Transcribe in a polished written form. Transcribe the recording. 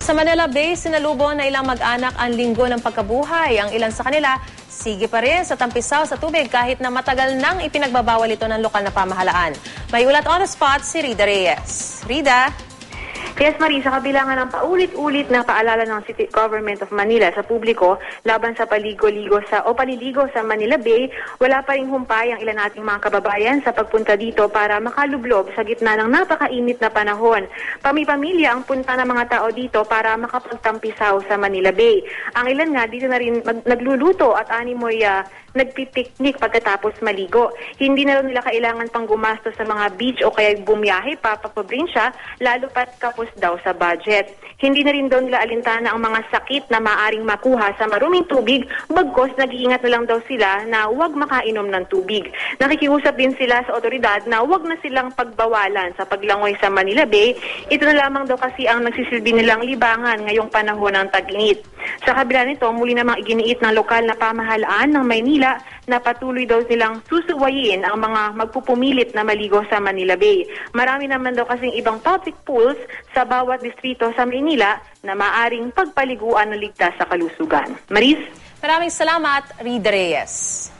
Sa Manila Bay, sinalubong na ilang mag-anak ang linggo ng pagkabuhay. Ang ilan sa kanila, sige pa rin sa tampisaw sa tubig kahit na matagal nang ipinagbabawal ito ng lokal na pamahalaan. May ulat on the spot si Rida Reyes. Rida? Yes, Marie, sa kabila nga ng paulit-ulit na paalala ng City Government of Manila sa publiko laban sa paliligo sa Manila Bay, wala pa ring humpay ang ilan nating mga kababayan sa pagpunta dito para makalublob sa gitna ng napakainit na panahon. Pamilya ang punta ng mga tao dito para makapagtampisaw sa Manila Bay. Ang ilan nga dito na rin nagluluto at animoy nagpipiknik pagkatapos maligo. Hindi na nila kailangan pang gumastos sa mga beach o kaya bumiyahe pa probinsya, lalo pat kapos daw sa budget. Hindi na rin daw nila alintana ang mga sakit na maaring makuha sa maruming tubig, bagkos nag-iingat na lang daw sila na huwag makainom ng tubig. Nakikiusap din sila sa otoridad na huwag na silang pagbawalan sa paglangoy sa Manila Bay. Ito na lamang daw kasi ang nagsisilbi nilang libangan ngayong panahon ng tag-init. Sa kabila nito, muli namang iginiit ng lokal na pamahalaan ng Maynila na patuloy daw silang susuwayin ang mga magpupumilit na maligo sa Manila Bay. Marami naman daw kasing ibang public pools sa bawat distrito sa Maynila na maaring pagpaliguan ng ligtas sa kalusugan. Maris? Maraming salamat, Rida Reyes.